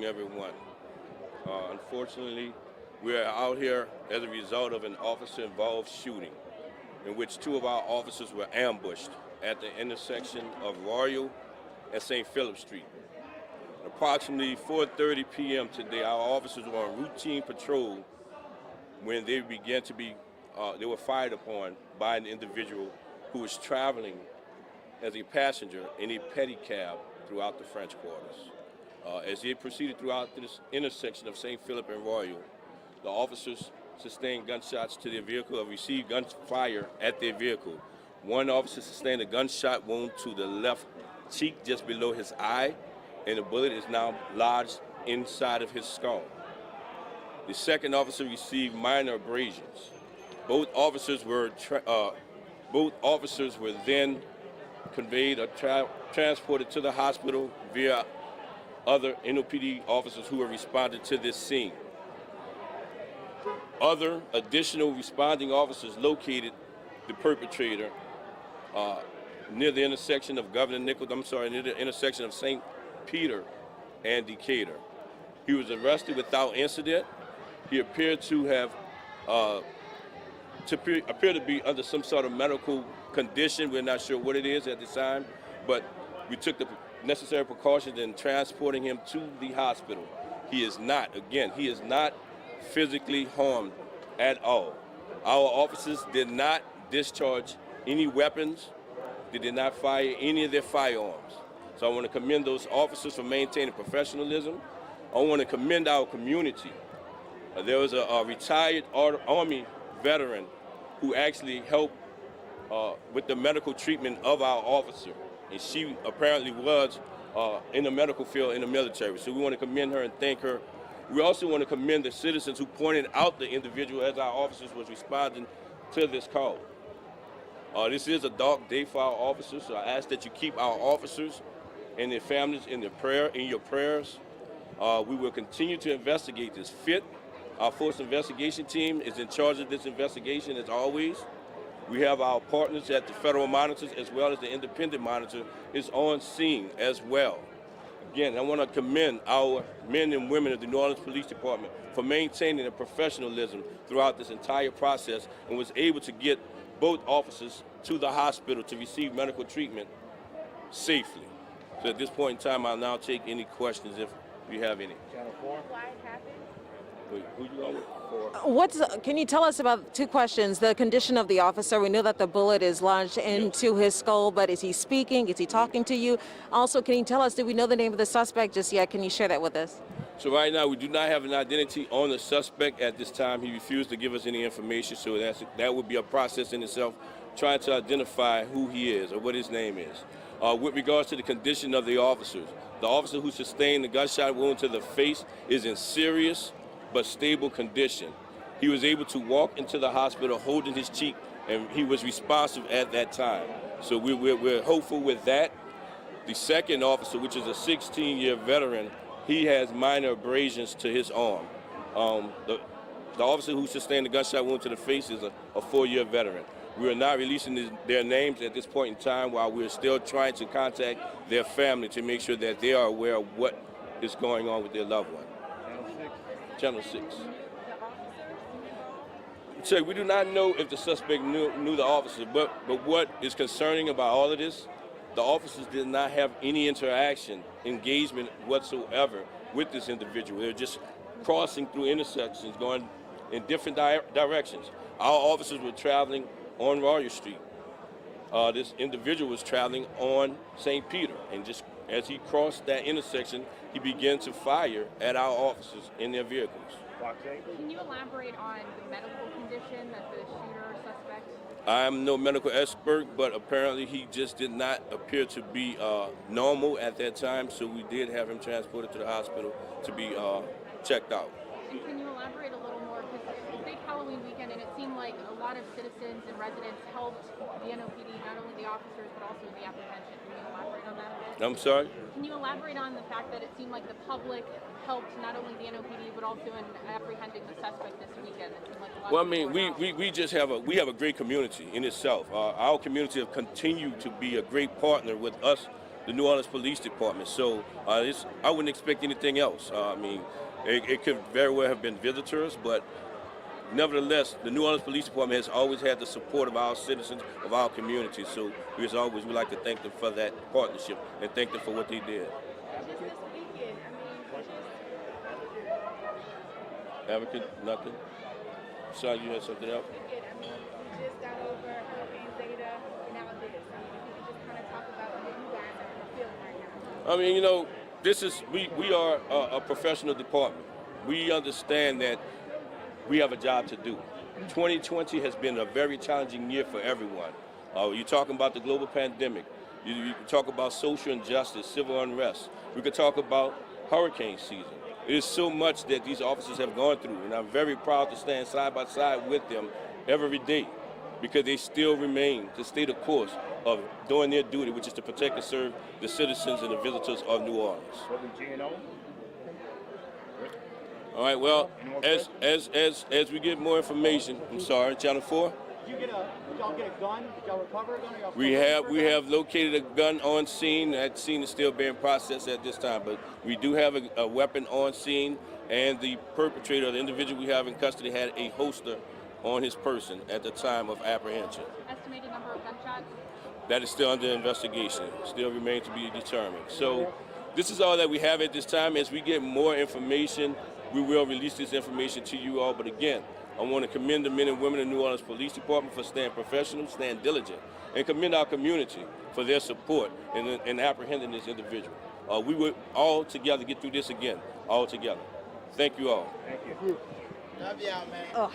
morning, everyone. Unfortunately, we are out here as a result of an officer-involved shooting in which two of our officers were ambushed at the intersection of Royal and St. Philip Street. Approximately 4:30 p.m. today, our officers were on routine patrol when they they were fired upon by an individual who was traveling as a passenger in a pedicab throughout the French Quarters. As they proceeded throughout this intersection of St. Philip and Royal, the officers sustained gunshots to their vehicle or received gunfire at their vehicle. One officer sustained a gunshot wound to the left cheek just below his eye, and the bullet is now lodged inside of his skull. The second officer received minor abrasions. Both officers were then conveyed or transported to the hospital via other NOPD officers who have responded to this scene. Other additional responding officers located the perpetrator near the intersection of near the intersection of St. Peter and Decatur. He was arrested without incident. He appeared to have appear to be under some sort of medical condition. We're not sure what it is at this time, but we took the necessary precautions in transporting him to the hospital. He is not physically harmed at all. Our officers did not discharge any weapons. They did not fire any of their firearms. So I want to commend those officers for maintaining professionalism. I want to commend our community. There was a retired Army veteran who actually helped with the medical treatment of our officer. And she apparently was in the medical field in the military. So we want to commend her and thank her. We also want to commend the citizens who pointed out the individual as our officers was responding to this call. This is a dark day for our officers, so I ask that you keep our officers and their families in your prayers. We will continue to investigate this. Our force investigation team is in charge of this investigation as always. We have our partners at the federal monitors as well as the independent monitor is on scene as well. Again, I want to commend our men and women of the New Orleans Police Department for maintaining their professionalism throughout this entire process and was able to get both officers to the hospital to receive medical treatment safely. So at this point in time, I'll now take any questions if you have any. Channel 4. Why it happened? Wait, who you on with? Can you tell us about two questions? The condition of the officer. We know that the bullet is lodged into his skull, but is he speaking? Is he talking to you? Also, can you tell us, do we know the name of the suspect just yet? Can you share that with us? So right now, we do not have an identity on the suspect at this time. He refused to give us any information, so that would be a process in itself, trying to identify who he is or what his name is. With regards to the condition of the officers, the officer who sustained the gunshot wound to the face is in serious but stable condition. He was able to walk into the hospital holding his cheek, and he was responsive at that time. So we're hopeful with that. The second officer, which is a 16-year veteran, he has minor abrasions to his arm. The officer who sustained the gunshot wound to the face is a 4-year veteran. We are not releasing their names at this point in time while we're still trying to contact their family to make sure that they are aware of what is going on with their loved one. Channel 6. So we do not know if the suspect knew the officer, but what is concerning about all of this, the officers did not have any engagement whatsoever with this individual. They're just crossing through intersections, going in different directions. Our officers were traveling on Royal Street. This individual was traveling on St. Peter, and just as he crossed that intersection, he began to fire at our officers in their vehicles. Can you elaborate on the medical condition that the shooter suspect? I'm no medical expert, but apparently he just did not appear to be normal at that time, so we did have him transported to the hospital to be checked out. And can you elaborate a little more? Because it's a big Halloween weekend, and it seemed like a lot of citizens and residents helped the NOPD, not only the officers, but also the apprehension. Can you elaborate on that a bit? I'm sorry? Can you elaborate on the fact that it seemed like the public helped not only the NOPD, but also in apprehending the suspect this weekend? It seemed like a lot Well, of I mean, people we just have a great community in itself. Our community have continued to be a great partner with us the New Orleans Police Department. So I wouldn't expect anything else. I mean, it could very well have been visitors, but nevertheless, the New Orleans Police Department has always had the support of our citizens, of our community. So we like to thank them for that partnership and thank them for what they did. Just this weekend, I mean, Advocate, nothing. Shaun, you had something else? we just got over Hurricane Zeta and now this. I mean, if you could just kind of talk about what you guys are feeling right now. I mean, we are a professional department. We understand that we have a job to do. 2020 has been a very challenging year for everyone. You're talking about the global pandemic. You can talk about social injustice, civil unrest. We could talk about hurricane season. There's so much that these officers have gone through, and I'm very proud to stand side by side with them every day because they still remain to stay the course of doing their duty, which is to protect and serve the citizens and the visitors of New Orleans. All right, well, as we get more information, I'm sorry, Channel 4? Did y'all get a gun? Did y'all recover a gun? We have located a gun on scene. That scene is still being processed at this time, but we do have a weapon on scene, and the perpetrator, the individual we have in custody, had a holster on his person at the time of apprehension. Estimated number of gunshots? That is still under investigation. Still remains to be determined. So this is all that we have at this time. As we get more information, we will release this information to you all. But again, I want to commend the men and women of the New Orleans Police Department for staying professional, staying diligent, and commend our community for their support in apprehending this individual. We will all together get through this again, all together. Thank you all. Thank you. Love y'all, man.